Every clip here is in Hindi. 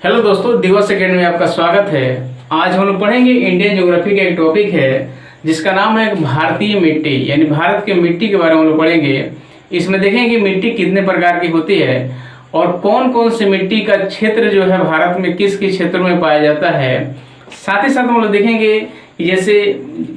हेलो दोस्तों, दिवस अकेडमी में आपका स्वागत है। आज हम लोग पढ़ेंगे इंडियन ज्योग्राफी का एक टॉपिक है जिसका नाम है भारतीय मिट्टी, यानी भारत के मिट्टी के बारे में हम लोग पढ़ेंगे। इसमें देखेंगे कि मिट्टी कितने प्रकार की होती है और कौन कौन सी मिट्टी का क्षेत्र जो है भारत में किस किस क्षेत्रों में पाया जाता है। साथ ही साथ हम लोग देखेंगे कि जैसे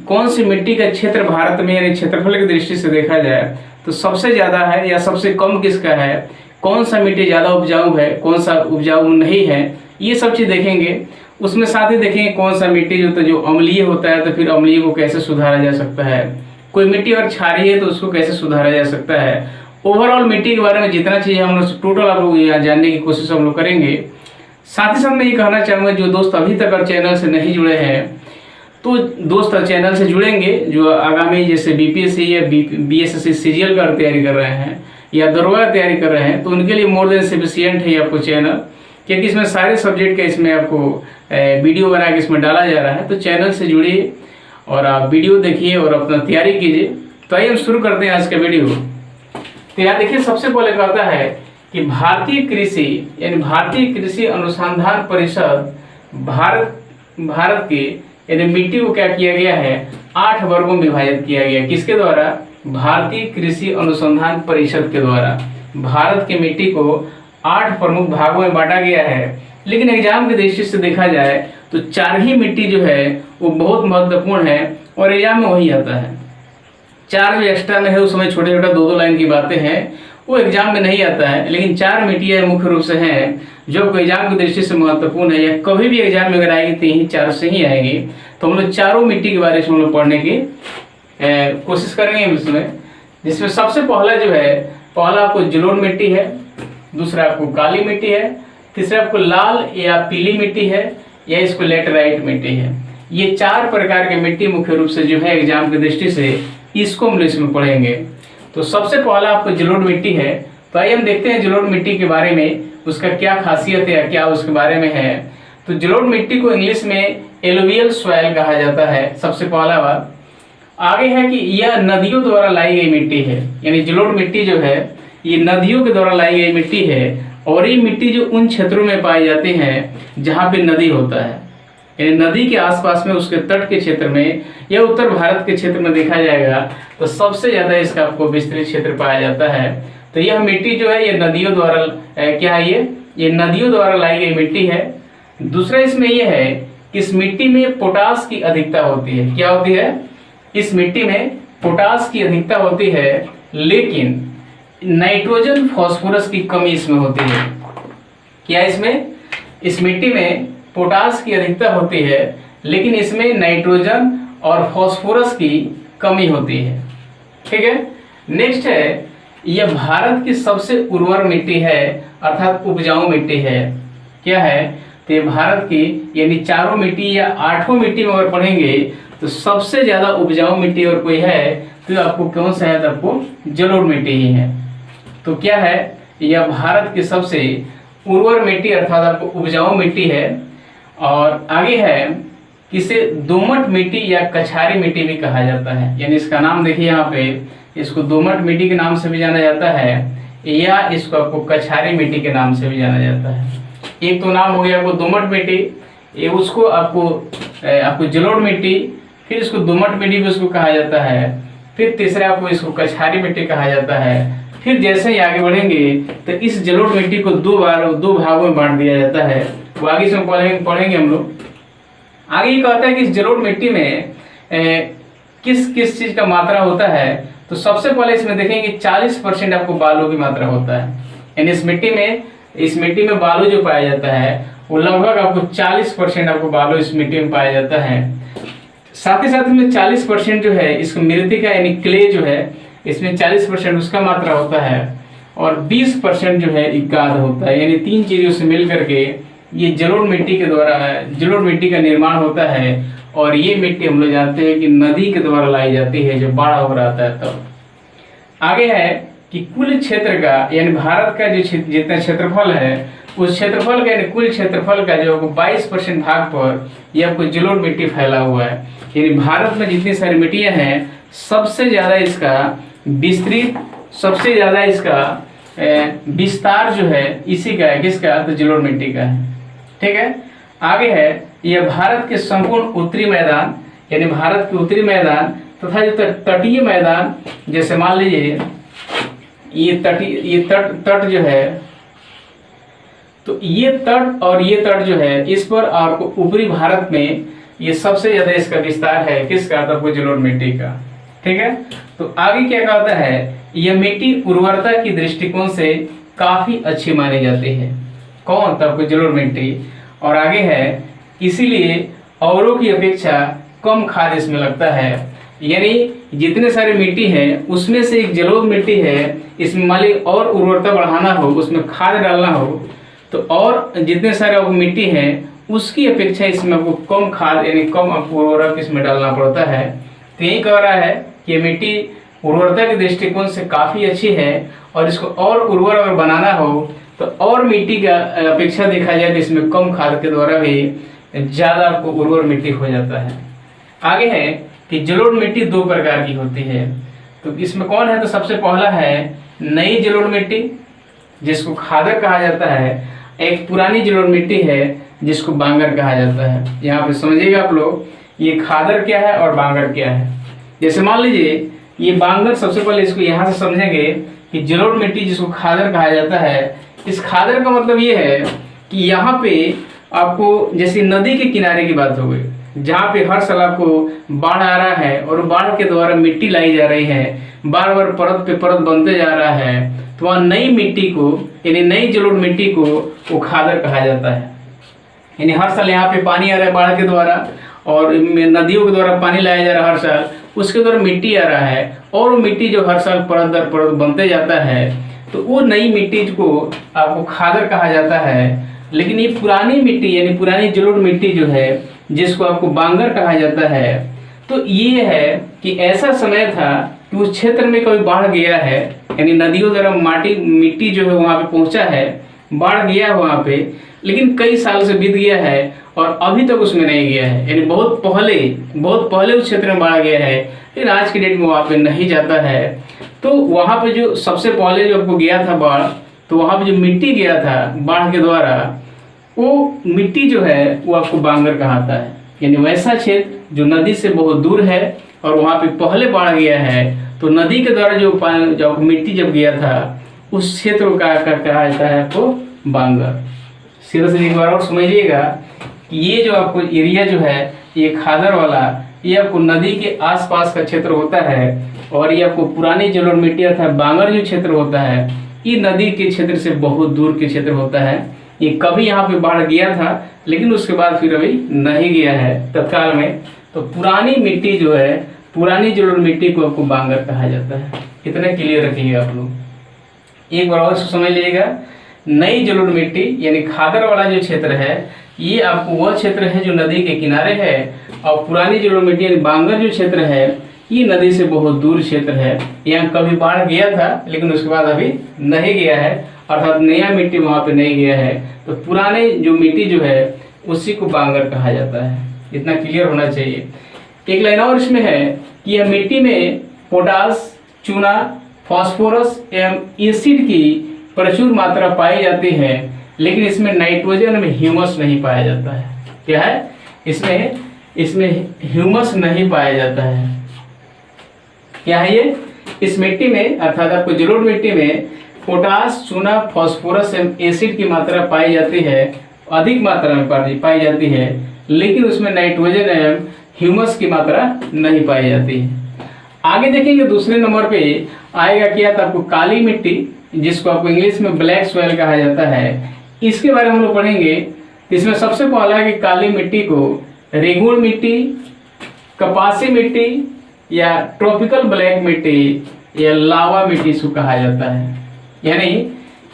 कौन सी मिट्टी का क्षेत्र भारत में यानी क्षेत्रफल की दृष्टि से देखा जाए तो सबसे ज़्यादा है या सबसे कम किसका है, कौन सा मिट्टी ज़्यादा उपजाऊ है, कौन सा उपजाऊ नहीं है, ये सब चीज़ देखेंगे। उसमें साथ ही देखेंगे कौन सा मिट्टी जो अम्लीय होता है तो फिर अम्लीय को कैसे सुधारा जा सकता है, कोई मिट्टी अगर क्षारीय है तो उसको कैसे सुधारा जा सकता है। ओवरऑल मिट्टी के बारे में जितना चीज़ हम लोग टोटल आप लोग यहाँ जानने की कोशिश हम लोग करेंगे। साथ ही साथ मैं ये कहना चाहूँगा जो दोस्त अभी तक और चैनल से नहीं जुड़े हैं तो दोस्त चैनल से जुड़ेंगे, जो आगामी जैसे बीपीएससी या बीएसएससी सीजीएल का तैयारी कर रहे हैं या दरोगा तैयारी कर रहे हैं तो उनके लिए मोर देन सफिशिएंट है आपको चैनल, क्योंकि इसमें सारे सब्जेक्ट का इसमें आपको वीडियो बना के इसमें डाला जा रहा है। तो चैनल से जुड़िए और आप वीडियो देखिए और अपना तैयारी कीजिए। तो आइए हम शुरू करते हैं आज का वीडियो। तो यहाँ देखिए, सबसे पहले कहता है कि भारतीय कृषि यानी भारतीय कृषि अनुसंधान परिषद भारत के यानी मिट्टी को क्या किया गया है, 8 वर्गों में विभाजित किया गया। किसके द्वारा? भारतीय कृषि अनुसंधान परिषद के द्वारा भारत की मिट्टी को 8 प्रमुख भागों में बांटा गया है। लेकिन एग्जाम की दृष्टि से देखा जाए तो 4 ही मिट्टी जो है वो बहुत महत्वपूर्ण है और एग्जाम में वही आता है। 4 जो एक्स्ट्रा में है उसमें छोटे छोटे 2-2 लाइन की बातें हैं, वो एग्जाम में नहीं आता है। लेकिन 4 मिट्टियाँ मुख्य रूप से हैं जो एग्जाम की दृष्टि से महत्वपूर्ण है या कभी भी एग्जाम में अगर आएगी तो यही 4 से ही आएगी। तो हम लोग चारों मिट्टी के बारे में हम लोग पढ़ने की कोशिश करेंगे इसमें, जिसमें सबसे पहला जो है, पहला आपको जलोढ़ मिट्टी है, दूसरा आपको काली मिट्टी है, तीसरा आपको लाल या पीली मिट्टी है या इसको लेटराइट मिट्टी है। ये 4 प्रकार की मिट्टी मुख्य रूप से जो है एग्जाम की दृष्टि से इसको हम इसमें पढ़ेंगे। तो सबसे पहला आपको जलोढ़ मिट्टी है। तो आइए हम देखते हैं जलोढ़ मिट्टी के बारे में, उसका क्या खासियत है, क्या उसके बारे में है। तो जलोढ़ मिट्टी को इंग्लिश में एलुवियल सॉइल कहा जाता है, सबसे पहला बात। आगे है कि यह नदियों द्वारा लाई गई मिट्टी है, यानी जलोढ़ मिट्टी जो है ये नदियों के द्वारा लाई गई मिट्टी है और ये मिट्टी जो उन क्षेत्रों में पाई जाती हैं जहाँ पे नदी होता है, यानी नदी के आसपास में उसके तट के क्षेत्र में या उत्तर भारत के क्षेत्र में देखा जाएगा तो सबसे ज़्यादा इसका आपको विस्तृत क्षेत्र पाया जाता है। तो यह मिट्टी जो है ये नदियों द्वारा क्या है, ये नदियों द्वारा लाई गई मिट्टी है। दूसरा इसमें यह है कि इस मिट्टी में पोटास की अधिकता होती है। क्या होती है? इस मिट्टी में पोटास की अधिकता होती है, लेकिन नाइट्रोजन फास्फोरस की कमी इसमें होती है। क्या इसमें? इस मिट्टी में पोटास की अधिकता होती है लेकिन इसमें नाइट्रोजन और फास्फोरस की कमी होती है। ठीक है। नेक्स्ट है, यह भारत की सबसे उर्वर मिट्टी है अर्थात उपजाऊ मिट्टी है। क्या है? तो ये भारत की यानी चारों मिट्टी या 8 मिट्टी में अगर पढ़ेंगे तो सबसे ज्यादा उपजाऊ मिट्टी और कोई है तो आपको कौन सा है? तो आपको जलोढ़ मिट्टी ही है। तो क्या है? यह भारत की सबसे उर्वर मिट्टी अर्थात आपको उपजाऊ मिट्टी है। और आगे है कि इसे दोमट मिट्टी या कछारी मिट्टी भी कहा जाता है, यानी इसका नाम देखिए यहाँ पे, इसको दोमट मिट्टी के नाम से भी जाना जाता है या इसको आपको कछारी मिट्टी के नाम से भी जाना जाता है। एक तो नाम हो गया आपको दोमट मिट्टी, ये उसको आपको जलोढ़ मिट्टी, फिर इसको दोमट मिट्टी भी उसको कहा जाता है, फिर तीसरा आपको इसको कछारी मिट्टी कहा जाता है। फिर जैसे ही आगे बढ़ेंगे तो इस जलोढ़ मिट्टी को 2 भागों में बांट दिया जाता है। वो आगे से पढ़ेंगे हम लोग। आगे ये कहता है कि इस जलोढ़ मिट्टी में किस किस चीज का मात्रा होता है। तो सबसे पहले इसमें देखेंगे 40% आपको बालू की मात्रा होता है, यानी इस मिट्टी में बालू जो पाया जाता है वो लगभग आपको 40% आपको बालू इस मिट्टी में पाया जाता है। साथ ही साथ में 40% जो है इसको मृतिका यानी क्ले जो है इसमें 40% उसका मात्रा होता है और 20% जो है गाद होता है, यानी 3 चीजों से मिल करके ये जलोढ़ मिट्टी के द्वारा जलोढ़ मिट्टी का निर्माण होता है। और ये मिट्टी हम लोग जानते हैं कि नदी के द्वारा लाई जाती है जब बाढ़ हो रहा है तब। आगे है कि कुल क्षेत्र का यानी भारत का जो जितना क्षेत्रफल है उस क्षेत्रफल का यानी कुल क्षेत्रफल का जो 22% भाग पर यह आपको जलोढ़ मिट्टी फैला हुआ है। यानी भारत में जितनी सारी मिट्टियां हैं सबसे ज्यादा इसका विस्तृत, सबसे ज्यादा इसका विस्तार जो है इसी का है। किसका? तो जलोढ़ मिट्टी का है। ठीक है। आगे है, यह भारत के संपूर्ण उत्तरी मैदान यानी भारत के उत्तरी मैदान तथा जो तटीय मैदान, जैसे मान लीजिए ये तट जो है, तो ये तट और ये तट जो है, इस पर आपको ऊपरी भारत में ये सबसे ज्यादा इसका विस्तार है किसका, तब जलोढ़ मिट्टी का। ठीक है। तो आगे क्या कहता है, यह मिट्टी उर्वरता की दृष्टिकोण से काफी अच्छी मानी जाती है। कौन, तब जलोढ़ मिट्टी। और आगे है, इसीलिए औरों की अपेक्षा कम खाद इसमें लगता है। यानी जितने सारे मिट्टी है उसमें से एक जलोढ़ मिट्टी है, इसमें मान ली और उर्वरता बढ़ाना हो, उसमें खाद डालना हो, तो और जितने सारे मिट्टी है उसकी अपेक्षा इसमें आपको कम खाद यानी कम उर्वरक इसमें डालना पड़ता है। तो यही कह रहा है कि मिट्टी उर्वरता के दृष्टिकोण से काफी अच्छी है और इसको और उर्वर अगर बनाना हो तो और मिट्टी का अपेक्षा देखा जाए तो इसमें कम खाद के द्वारा भी ज्यादा आपको उर्वर मिट्टी हो जाता है। आगे है कि जलोढ़ मिट्टी दो प्रकार की होती है। तो इसमें कौन है, तो सबसे पहला है नई जलोढ़ मिट्टी जिसको खादर कहा जाता है, एक पुरानी जलोढ़ मिट्टी है जिसको बांगर कहा जाता है। यहाँ पे समझिएगा आप लोग, ये खादर क्या है और बांगर क्या है। जैसे मान लीजिए ये बांगर, सबसे पहले इसको यहाँ से समझेंगे कि जलोढ़ मिट्टी जिसको खादर कहा जाता है, इस खादर का मतलब ये है कि यहाँ पे आपको जैसे नदी के किनारे की बात हो गई, जहाँ पे हर साल आपको बाढ़ आ रहा है और बाढ़ के द्वारा मिट्टी लाई जा रही है, बार बार परत पे परत बनते जा रहा है, तो वहाँ नई मिट्टी को यानी नई जलोढ़ मिट्टी को वो खादर कहा जाता है। यानी हर साल यहाँ पे पानी आ रहा है बाढ़ के द्वारा और नदियों के द्वारा पानी लाया जा रहा है हर साल, उसके द्वारा मिट्टी आ रहा है और वो मिट्टी जो हर साल परत दर परत बनते जाता है, तो वो नई मिट्टी को आपको खादर कहा जाता है। लेकिन ये पुरानी मिट्टी यानी पुरानी जलोढ़ मिट्टी जो है जिसको आपको बांगर कहा जाता है, तो ये है कि ऐसा समय था कि उस क्षेत्र में कभी बाढ़ गया है, यानी नदियों द्वारा मिट्टी जो है वहाँ पे पहुँचा है, बाढ़ गया है वहाँ पे, लेकिन कई साल से बीत गया है और अभी तक उसमें नहीं गया है। यानी बहुत पहले उस क्षेत्र में बाढ़ गया है, लेकिन आज की डेट में वहाँ पे नहीं जाता है। तो वहाँ पे जो सबसे पहले जो आपको गया था बाढ़, तो वहाँ पे जो मिट्टी गया था बाढ़ के द्वारा, वो मिट्टी जो है वो आपको बांगर कहलाता है। यानी वैसा क्षेत्र जो नदी से बहुत दूर है और वहाँ पे पहले बाढ़ गया है, तो नदी के द्वारा जो मिट्टी जब गया था उस क्षेत्र को कहा जाता है आपको बांगर। सीधा से एक बार और समझिएगा कि ये जो आपको एरिया जो है ये खादर वाला, ये आपको नदी के आसपास का क्षेत्र होता है और ये आपको पुरानी जलोढ़ मिट्टी अर्थात बांगर जो क्षेत्र होता है ये नदी के क्षेत्र से बहुत दूर के क्षेत्र होता है। ये कभी यहाँ पे बाढ़ गया था लेकिन उसके बाद फिर अभी नहीं गया है तत्काल में। तो पुरानी मिट्टी जो है, पुरानी जलोढ़ मिट्टी को आपको बांगर कहा जाता है। इतना क्लियर रखिएगा आप लोग। एक बार और समझ लीजिएगा, नई जलोढ़ मिट्टी यानी खादर वाला जो क्षेत्र है ये आपको वह क्षेत्र है जो नदी के किनारे है, और पुरानी जलोढ़ मिट्टी यानी बांगर जो क्षेत्र है ये नदी से बहुत दूर क्षेत्र है। यहाँ कभी बाढ़ गया था लेकिन उसके बाद अभी नहीं गया है, अर्थात नया मिट्टी वहाँ पे नहीं गया है। तो पुराने जो मिट्टी जो है उसी को बांगर कहा जाता है। इतना क्लियर होना चाहिए। एक लाइन और इसमें है कि यह मिट्टी में पोटास, चूना, फास्फोरस एवं एसिड की प्रचुर मात्रा पाई जाती है, लेकिन इसमें नाइट्रोजन में ह्यूमस नहीं पाया जाता है। क्या है इसमें ह्यूमस नहीं पाया जाता है। क्या है ये? इस मिट्टी में अर्थात आपको जलोढ़ मिट्टी में पोटास, चूना, फास्फोरस एवं एसिड की मात्रा पाई जाती है, अधिक मात्रा में पाई जाती है, लेकिन उसमें नाइट्रोजन एवं ह्यूमस की मात्रा नहीं पाई जाती है। आगे देखेंगे दूसरे नंबर पे आएगा क्या, तो आपको काली मिट्टी जिसको आपको इंग्लिश में ब्लैक सॉइल कहा जाता है, इसके बारे में हम लोग पढ़ेंगे। इसमें सबसे पहला है कि काली मिट्टी को रेगुड़ मिट्टी, कपासी मिट्टी या ट्रॉपिकल ब्लैक मिट्टी या लावा मिट्टी इसको कहा जाता है। यानी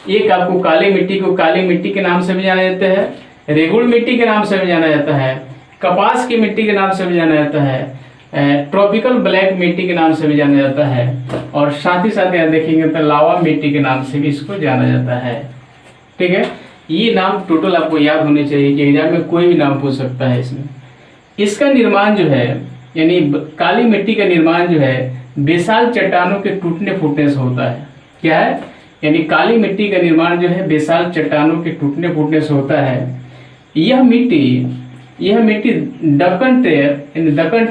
एक आपको काली मिट्टी को काली मिट्टी के नाम से भी जाना जाता है, रेगुड़ मिट्टी के नाम से भी जाना जाता है, कपास की मिट्टी के नाम से भी जाना जाता है, ट्रॉपिकल ब्लैक मिट्टी के नाम से भी जाना जाता है, और साथ ही साथ यहाँ देखेंगे तो लावा मिट्टी के नाम से भी इसको जाना जाता है। ठीक है, ये नाम टोटल आपको याद होने चाहिए कि एग्जाम में कोई भी नाम पूछ सकता है। इसका निर्माण जो है यानी काली मिट्टी का निर्माण जो है बेसाल चट्टानों के टूटने फूटने से होता है। क्या है? यानी काली मिट्टी का निर्माण जो है बेसाल चट्टानों के टूटने फूटने से होता है। यह मिट्टी दक्कन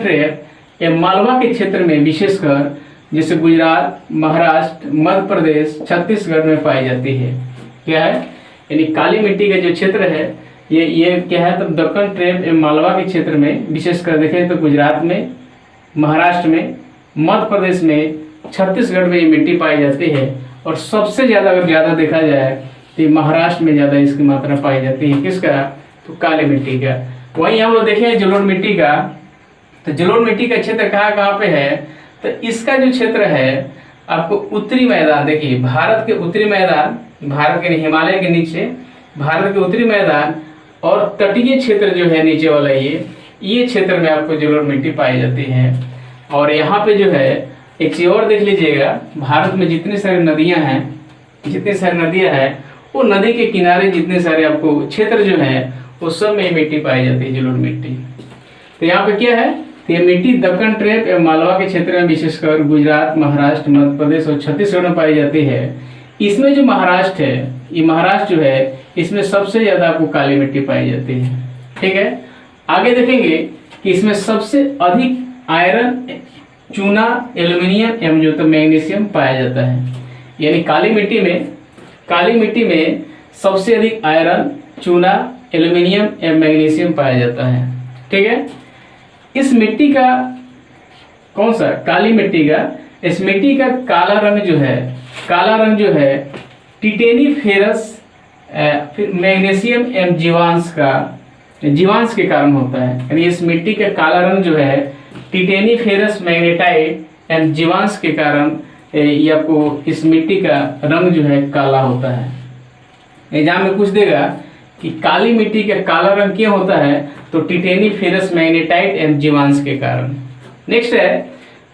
ट्रेप या मालवा के क्षेत्र में विशेषकर जैसे गुजरात, महाराष्ट्र, मध्य प्रदेश, छत्तीसगढ़ में पाई जाती है। क्या है, यानी काली मिट्टी का जो क्षेत्र है ये क्या है, तो दक्कन ट्रेप या मालवा के क्षेत्र में विशेषकर देखें तो गुजरात में, महाराष्ट्र में, मध्य प्रदेश में, छत्तीसगढ़ में ये मिट्टी पाई जाती है। और सबसे ज़्यादा अगर ज़्यादा देखा जाए तो महाराष्ट्र में ज़्यादा इसकी मात्रा पाई जाती है। किसका, तो काली मिट्टी का। वहीं हम लोग देखें जलोढ़ मिट्टी का, तो जलोढ़ मिट्टी का क्षेत्र कहाँ पे है, तो इसका जो क्षेत्र है आपको उत्तरी मैदान, देखिए भारत के उत्तरी मैदान, भारत के हिमालय के नीचे भारत के उत्तरी मैदान और तटीय क्षेत्र जो है नीचे वाला ये क्षेत्र में आपको जलोढ़ मिट्टी पाई जाती है। और यहाँ पे जो है एक चीज और देख लीजिएगा, भारत में जितनी सारी नदियाँ हैं वो नदी के किनारे जितने सारे आपको क्षेत्र जो है वो सब में मिट्टी पाई जाती है, जलोढ़ मिट्टी। तो यहाँ पे क्या है, तो ये मिट्टी दक्कन ट्रेप एवं मालवा के क्षेत्र में विशेषकर गुजरात, महाराष्ट्र, मध्य प्रदेश और छत्तीसगढ़ में पाई जाती है। इसमें जो महाराष्ट्र है, ये महाराष्ट्र जो है इसमें सबसे ज्यादा आपको काली मिट्टी पाई जाती है। ठीक है, आगे देखेंगे कि इसमें सबसे अधिक आयरन, चूना, एल्यूमिनियम एवं जो तो मैग्नीशियम पाया जाता है। यानी काली मिट्टी में सबसे अधिक आयरन, चूना, एल्यूमिनियम एवं मैग्नीशियम पाया जाता है। ठीक है, इस मिट्टी का कौन सा, काली मिट्टी का, इस मिट्टी का काला रंग जो है टिटेनी फेरस फिर मैग्नीशियम एवं जीवांश के कारण होता है। यानी इस मिट्टी का काला रंग जो है टिटेनी फेरस मैग्नेटाइट एवं जीवांश के कारण ये आपको इस मिट्टी का रंग जो है काला होता है। एग्जाम में पूछ देगा कि काली मिट्टी का काला रंग क्यों होता है, तो टिटेनी फेरस मैग्नेटाइट एवं जीवांश के कारण। नेक्स्ट है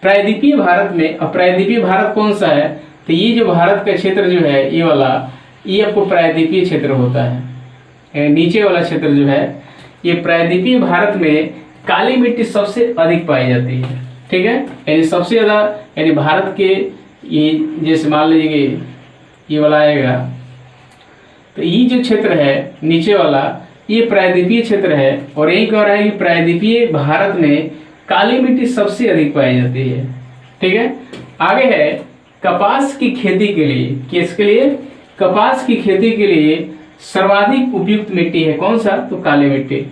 प्रायद्वीपीय भारत में। अब प्रायद्वीपीय भारत कौन सा है, तो ये जो भारत का क्षेत्र जो है ये वाला, ये आपको प्रायद्वीपीय क्षेत्र होता है। नीचे वाला क्षेत्र जो है ये प्रायद्वीपीय भारत में काली मिट्टी सबसे अधिक पाई जाती है। ठीक है, यानी सबसे ज़्यादा, यानी भारत के ये जैसे मान लीजिए ये वाला आएगा, तो ये जो क्षेत्र है नीचे वाला ये प्रायद्वीपीय क्षेत्र है। और यही कह रहा है कि प्रायद्वीपीय भारत में काली मिट्टी सबसे अधिक पाई जाती है। ठीक है, आगे है कपास की खेती के लिए, किसके लिए, कपास की खेती के लिए सर्वाधिक उपयुक्त मिट्टी है कौन सा, तो काली मिट्टी।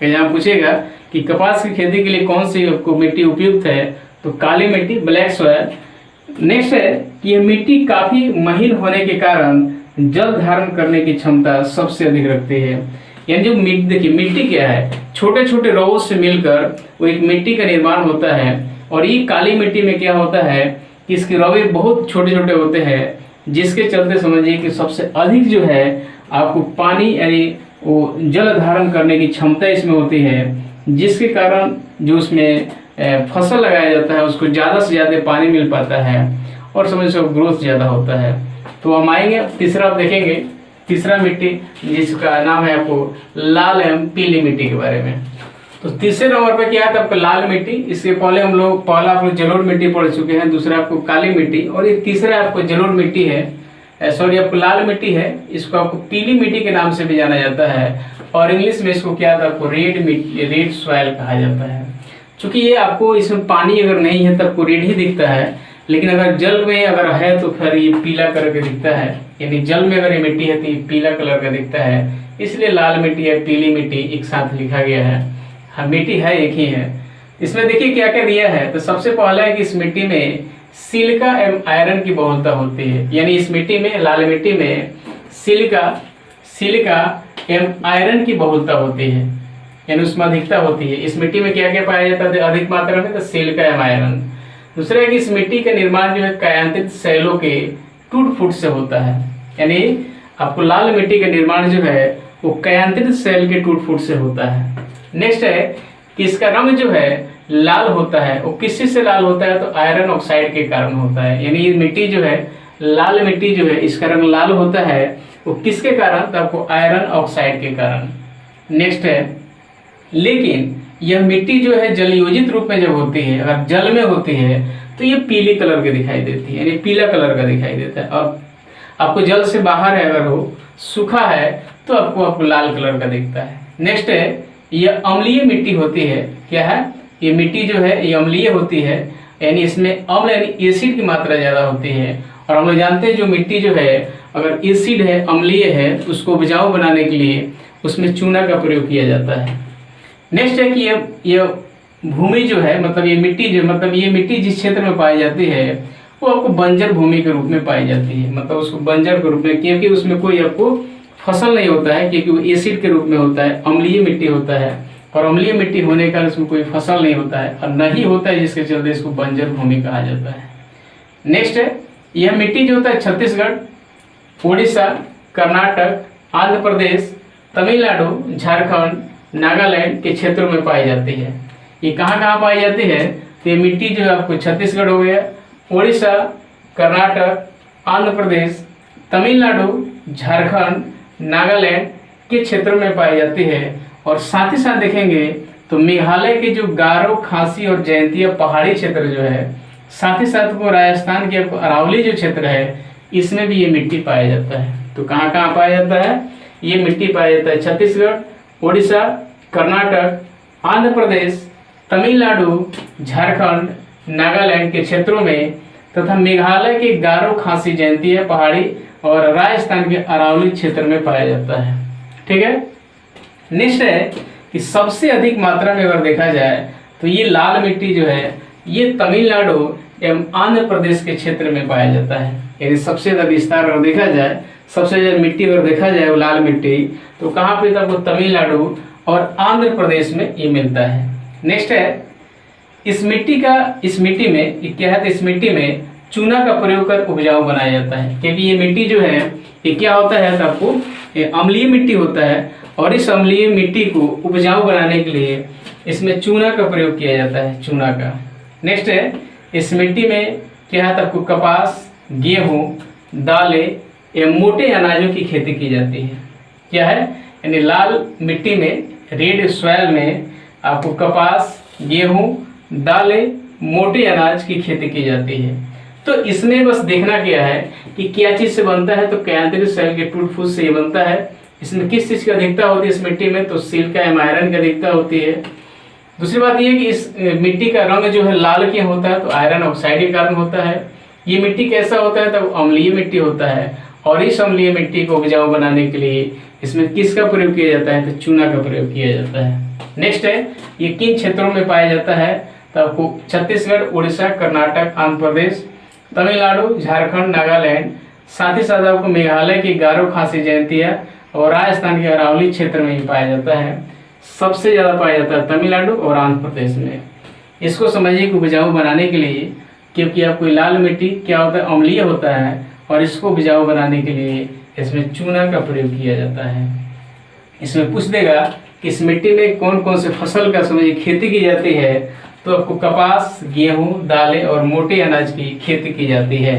यहाँ पूछेगा कि कपास की खेती के लिए कौन सी आपको मिट्टी उपयुक्त है, तो काली मिट्टी, ब्लैक सॉइल। नेक्स्ट है कि यह मिट्टी काफी महीन होने के कारण जल धारण करने की क्षमता सबसे अधिक रखती है। यानी जो देखिए मिट्टी क्या है, छोटे छोटे रवों से मिलकर वो एक मिट्टी का निर्माण होता है। और ये काली मिट्टी में क्या होता है कि इसके रवे बहुत छोटे छोटे होते हैं, जिसके चलते समझिए कि सबसे अधिक जो है आपको पानी यानी वो जल धारण करने की क्षमता इसमें होती है, जिसके कारण जो उसमें फसल लगाया जाता है उसको ज़्यादा से ज़्यादा पानी मिल पाता है और समझ ग्रोथ ज़्यादा होता है। तो हम आएंगे तीसरा, आप देखेंगे तीसरा मिट्टी जिसका नाम है आपको लाल एवं पीली मिट्टी के बारे में। तो तीसरे नंबर पे क्या है, तो आपको लाल मिट्टी। इसके पहले हम लोग आप जलोढ़ मिट्टी पढ़ चुके हैं, दूसरा आपको काली मिट्टी और ये तीसरा आपको जलोढ़ मिट्टी है, सॉरी आपको लाल मिट्टी है। इसको आपको पीली मिट्टी के नाम से भी जाना जाता है और इंग्लिश में इसको क्या था, आपको रेड सॉइल कहा जाता है। चूंकि ये आपको इसमें पानी अगर नहीं है तो आपको रेड ही दिखता है, लेकिन अगर जल में अगर है तो फिर ये पीला कलर का दिखता है। यानी जल में अगर ये मिट्टी है तो ये पीला कलर का दिखता है, इसलिए लाल मिट्टी या पीली मिट्टी एक साथ लिखा गया है। हाँ, मिट्टी है एक ही है। इसमें देखिए क्या क्या दिया है, तो सबसे पहला है कि इस मिट्टी में सिलिका एवं आयरन की बहुलता होती है। यानी इस मिट्टी में, लाल मिट्टी में सिलिका एवं आयरन की बहुलता होती है, यानी उसमें अधिकता होती है। इस मिट्टी में क्या क्या पाया जाता है अधिक मात्रा में, तो सिलिका एवं आयरन। दूसरा है कि इस मिट्टी का निर्माण जो है कायांतित शैलों के टूट फूट से होता है। यानी आपको लाल मिट्टी का निर्माण जो है वो कायांतित शैल के टूट फूट से होता है। नेक्स्ट है कि इसका रंग जो है लाल होता है, वो किससे से लाल होता है, तो आयरन ऑक्साइड के कारण होता है। यानी ये मिट्टी जो है, लाल मिट्टी जो है इसका रंग लाल होता है, वो किसके कारण, तो आपको आयरन ऑक्साइड के कारण। नेक्स्ट है, लेकिन यह मिट्टी जो है जलयोजित रूप में जब होती है, अगर जल में होती है तो ये पीली कलर की दिखाई देती है, यानी पीला कलर का दिखाई देता है। और आपको जल से बाहर है, अगर हो सूखा है तो आपको लाल कलर का दिखता है। नेक्स्ट है, ये अम्लीय मिट्टी होती है। क्या है? ये मिट्टी जो है ये अम्लीय होती है, यानी इसमें अम्ल यानी एसिड की मात्रा ज़्यादा होती है। और हम लोग जानते हैं जो मिट्टी जो है अगर एसिड है, अम्लीय है, तो उसको उपजाऊ बनाने के लिए उसमें चूना का प्रयोग किया जाता है। नेक्स्ट है कि ये भूमि जो है, मतलब ये मिट्टी जो, मतलब ये मिट्टी जिस क्षेत्र में पाई जाती है वो आपको बंजर भूमि के रूप में पाई जाती है। मतलब उसको बंजर के रूप में, क्योंकि उसमें कोई आपको फसल नहीं होता है, क्योंकि वो एसिड के रूप में होता है, अम्लीय मिट्टी होता है। और अम्लीय मिट्टी होने का उसमें कोई फसल नहीं होता है और नहीं होता है, जिसके चलते इसको बंजर भूमि कहा जाता है। नेक्स्ट है, यह मिट्टी जो होता है छत्तीसगढ़, उड़ीसा, कर्नाटक, आंध्र प्रदेश, तमिलनाडु, झारखंड, नागालैंड के क्षेत्रों में पाई जाती है। ये कहाँ कहाँ पाई जाती है? तो ये मिट्टी जो है आपको छत्तीसगढ़ हो गया, उड़ीसा, कर्नाटक, आंध्र प्रदेश, तमिलनाडु, झारखंड, नागालैंड के क्षेत्रों में पाई जाती है। और साथ ही साथ देखेंगे तो मेघालय के जो गारो, खासी और जयंतिया पहाड़ी क्षेत्र जो है, साथ ही साथ वो राजस्थान के अरावली जो क्षेत्र है, इसमें भी ये मिट्टी पाया जाता है। तो कहाँ कहाँ पाया जाता है? ये मिट्टी पाया जाता है छत्तीसगढ़, उड़ीसा, कर्नाटक, आंध्र प्रदेश, तमिलनाडु, झारखंड, नागालैंड के क्षेत्रों में, तथा मेघालय के गारो, खासी, जयंतिया पहाड़ी और राजस्थान के अरावली क्षेत्र में पाया जाता है। ठीक है। नेक्स्ट है कि सबसे अधिक मात्रा में अगर देखा जाए तो ये लाल मिट्टी जो है ये तमिलनाडु एवं आंध्र प्रदेश के क्षेत्र में पाया जाता है। यानी सबसे ज्यादा विस्तार अगर देखा जाए, सबसे ज्यादा मिट्टी अगर देखा जाए वो लाल मिट्टी, तो कहाँ पे था? वो तमिलनाडु और आंध्र प्रदेश में ये मिलता है। नेक्स्ट है, इस मिट्टी में क्या है? तो इस मिट्टी में चूना का प्रयोग कर उपजाऊ बनाया जाता है, क्योंकि ये मिट्टी जो है ये क्या होता है? तो आपको ये अम्लीय मिट्टी होता है और इस अम्लीय मिट्टी को उपजाऊ बनाने के लिए इसमें चूना का प्रयोग किया जाता है, चूना का। नेक्स्ट है, इस मिट्टी में क्या है? तो आपको कपास, गेहूँ, दालें एवं मोटे अनाजों की खेती की जाती है। क्या है? यानी लाल मिट्टी में, रेड सॉइल में आपको कपास, गेहूँ, दालें, मोटे अनाज की खेती की जाती है। तो इसमें बस देखना क्या है कि क्या चीज़ से बनता है? तो कैंथरी सेल के टूट फूस से ये बनता है। इसमें किस चीज़ की अधिकता होती है इस मिट्टी में? तो सिलिका एवं आयरन की अधिकता होती है। दूसरी बात यह है कि इस मिट्टी का रंग जो है लाल क्यों होता है? तो आयरन ऑक्साइड के कारण होता है। ये मिट्टी कैसा होता है? तो अम्लीय मिट्टी होता है और इस अम्लीय मिट्टी को उपजाऊ बनाने के लिए इसमें किसका प्रयोग किया जाता है? तो चूना का प्रयोग किया जाता है। नेक्स्ट है, ये किन क्षेत्रों में पाया जाता है? तो आपको छत्तीसगढ़, उड़ीसा, कर्नाटक, आंध्र प्रदेश, तमिलनाडु, झारखंड, नागालैंड, साथ ही साथ आपको मेघालय की गारो, खासी, जयंतिया और राजस्थान के अरावली क्षेत्र में ही पाया जाता है। सबसे ज़्यादा पाया जाता है तमिलनाडु और आंध्र प्रदेश में। इसको समझिए कि उपजाऊ बनाने के लिए, क्योंकि आपको लाल मिट्टी क्या होता है? अम्लीय होता है और इसको उपजाऊ बनाने के लिए इसमें चूना का प्रयोग किया जाता है। इसमें पूछ देगा कि इस मिट्टी में कौन कौन से फसल का समझिए खेती की जाती है? तो आपको कपास, गेहूं, दालें और मोटे अनाज की खेती की जाती है।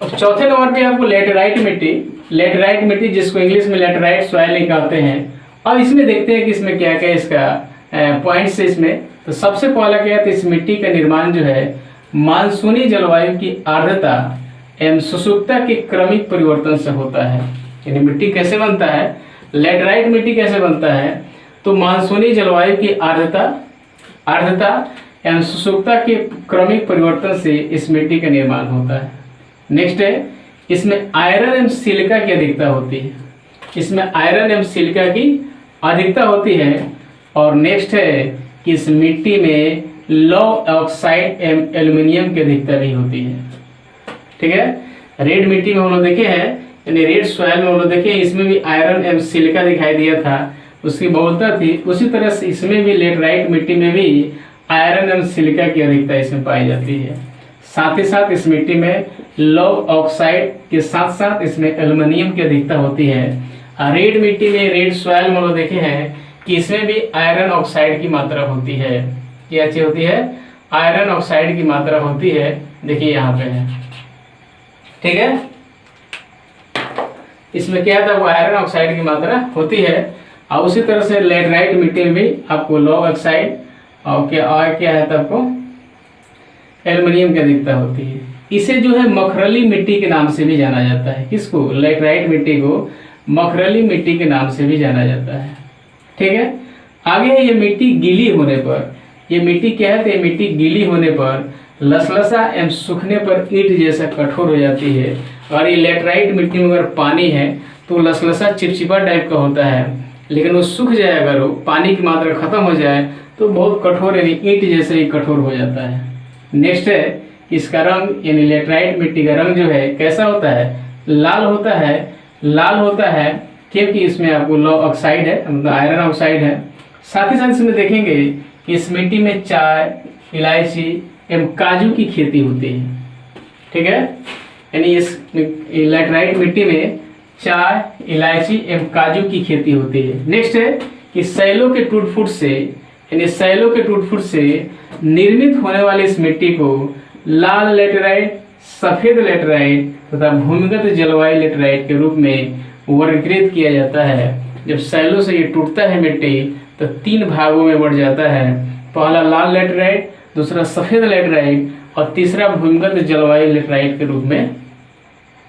अब चौथे नंबर पे आपको लेटराइट मिट्टी जिसको इंग्लिश में लेटराइट सॉइल निकालते हैं। अब इसमें देखते हैं कि इसमें क्या क्या इसका पॉइंट्स है इसमें। तो सबसे पहला क्या है? तो इस मिट्टी का निर्माण जो है मानसूनी जलवायु की आर्द्रता एवं शुष्कता के क्रमिक परिवर्तन से होता है। यानी मिट्टी कैसे बनता है? लेटराइट मिट्टी कैसे बनता है? तो मानसूनी जलवायु की आर्द्रता एवं शुष्कता के क्रमिक परिवर्तन से इस मिट्टी का निर्माण होता है। नेक्स्ट है, इसमें आयरन एवं सिलिका की अधिकता होती है। इसमें आयरन एवं सिलिका की अधिकता होती है। और नेक्स्ट है कि इस मिट्टी में लो ऑक्साइड एवं एल्युमिनियम की अधिकता भी होती है। ठीक है। रेड मिट्टी में हम लोग देखे हैं, यानी रेड सॉइल में हम लोग देखे, इसमें भी आयरन एवं सिलिका दिखाई दिया था, उसकी बहुलता थी। उसी तरह से इसमें भी लेटराइट मिट्टी में भी आयरन एवं सिलिका की अधिकता इसमें पाई जाती है। साथ ही साथ इस मिट्टी में लो ऑक्साइड के साथ साथ इसमें एल्युमिनियम की अधिकता होती है। रेड मिट्टी में, रेड सॉइल में हम लोग देखे हैं कि इसमें भी आयरन ऑक्साइड की मात्रा होती है। क्या चीज होती है? आयरन ऑक्साइड की मात्रा होती है। देखिए यहाँ पे है। ठीक है। इसमें क्या था? वो आयरन ऑक्साइड की मात्रा होती है। और उसी तरह से लेटराइट मिट्टी में भी आपको लो ऑक्साइड और क्या है? तो आपको एल्युमिनियम की अधिकता होती है। इसे जो है मखरली मिट्टी के नाम से भी जाना जाता है। किसको? लैटराइट मिट्टी को मखरली मिट्टी के नाम से भी जाना जाता है। ठीक है, आगे है ये मिट्टी गीली होने पर, ये मिट्टी क्या है? तो ये मिट्टी गीली होने पर लसलसा एवं सूखने पर ईंट जैसा कठोर हो जाती है। और ये लैटराइट मिट्टी में अगर पानी है तो लसलसा चिपचिपा टाइप का होता है, लेकिन वो सूख जाए, अगर वो पानी की मात्रा खत्म हो जाए तो बहुत कठोर यानी ईंट जैसे ही कठोर हो जाता है। नेक्स्ट है इसका रंग, यानी लैटराइट मिट्टी का रंग जो है कैसा होता है? लाल होता है। लाल होता है क्योंकि इसमें आपको लौ ऑक्साइड है, मतलब आयरन ऑक्साइड है। साथ ही साथ इसमें देखेंगे कि इस मिट्टी में चाय, इलायची एवं काजू की खेती होती है। ठीक है, यानी इस लैटराइट मिट्टी में चाय, इलायची एवं काजू की खेती होती है। नेक्स्ट है कि सैलों के टूट फूट से, यानी सैलों के टूट फूट से निर्मित होने वाली इस मिट्टी को लाल लैटेराइट, सफेद लैटेराइट तथा भूमिगत जलवायु लैटेराइट के रूप में वर्गीकृत किया जाता है। जब सैलों से ये टूटता है मिट्टी तो 3 भागों में बढ़ जाता है। पहला लाल लैटेराइट, दूसरा सफेद लैटेराइट और तीसरा भूमिगत जलवायु लैटेराइट के रूप में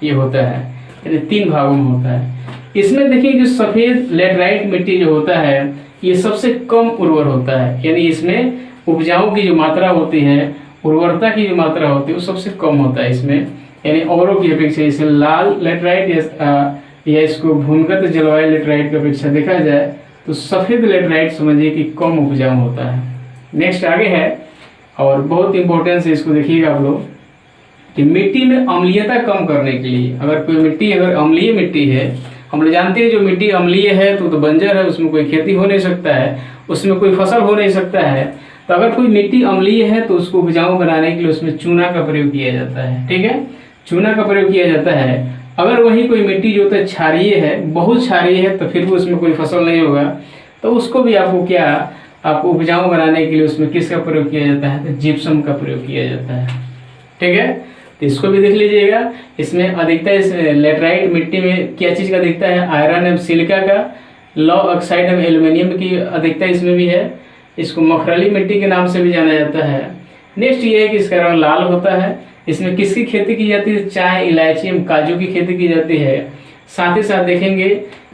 ये होता है, यानी 3 भागों में होता है। इसमें देखिए जो सफेद लैटेराइट मिट्टी जो होता है ये सबसे कम उर्वर होता है, यानी इसमें उपजाऊ की जो मात्रा होती है, उर्वरता की जो मात्रा होती है वो सबसे कम होता है इसमें, यानी औरों की अपेक्षा। इसे लाल लैटेराइट या इसको भूमिगत जलवायु लैटेराइट की अपेक्षा देखा जाए तो सफेद लैटेराइट समझिए कि कम उपजाऊ होता है। नेक्स्ट आगे है, और बहुत इंपॉर्टेंस है, इसको देखिएगा आप लोग कि मिट्टी में अम्लीयता कम करने के लिए, अगर कोई मिट्टी अगर अम्लीय मिट्टी है, हम लोग जानते हैं जो मिट्टी अम्लीय है तो बंजर है, उसमें कोई खेती हो नहीं सकता है, उसमें कोई फसल हो नहीं सकता है। तो अगर कोई मिट्टी अम्लीय है तो उसको उपजाऊ बनाने के लिए उसमें चूना का प्रयोग किया जाता है। ठीक है, चूना का प्रयोग किया जाता है। अगर वही कोई मिट्टी जो होता है क्षारीय है, बहुत क्षारीय है, तो फिर भी उसमें कोई फसल नहीं होगा, तो उसको भी आपको उपजाऊ बनाने के लिए उसमें किसका प्रयोग किया जाता है? तो जिप्सम का प्रयोग किया जाता है। ठीक है, तो इसको भी देख लीजिएगा। इसमें अधिकता इस लैटेराइट मिट्टी में क्या चीज़ का अधिकता है? आयरन एवं सिलिका का, लौ ऑक्साइड एवं एल्युमिनियम की अधिकता इसमें भी है। इसको मखरली मिट्टी के नाम से भी जाना जाता है। नेक्स्ट ये है कि इसका रंग लाल होता है। इसमें किसकी खेती की जाती है? चाय, इलायची एवं काजू की खेती की जाती है। साथ ही साथ देखेंगे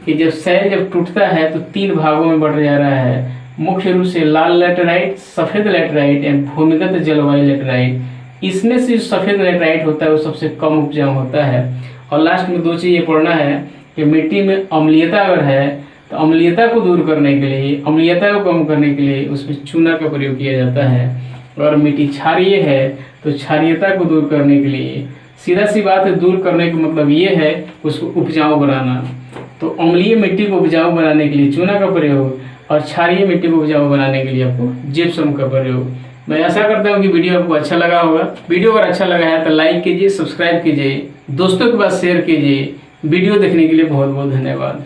कि जब टूटता है तो 3 भागों में बढ़ जा रहा है, मुख्य रूप से लाल लैटेराइट, सफेद लैटेराइट एवं भूमिगत जलवायु लैटेराइट। इसमें से जो सफेद लैटेराइट होता है वो सबसे कम उपजाऊ होता है। और लास्ट में 2 चीज़ ये पढ़ना है कि मिट्टी में अम्लीयता अगर है तो अम्लीयता को दूर करने के लिए, अम्लीयता को कम करने के लिए उसमें चूना का प्रयोग किया जाता है। और मिट्टी क्षारीय है तो क्षारीयता को दूर करने के लिए, सीधा सी बात है, दूर करने का मतलब ये है उसको उपजाऊ बनाना। तो अम्लीय मिट्टी को उपजाऊ बनाने के लिए चूना का प्रयोग और क्षारीय मिट्टी को उपजाऊ बनाने के लिए आपको जिप्सम का प्रयोग। मैं आशा करता हूँ कि वीडियो आपको अच्छा लगा होगा। वीडियो अगर अच्छा लगा है तो लाइक कीजिए, सब्सक्राइब कीजिए, दोस्तों के पास शेयर कीजिए। वीडियो देखने के लिए बहुत बहुत धन्यवाद।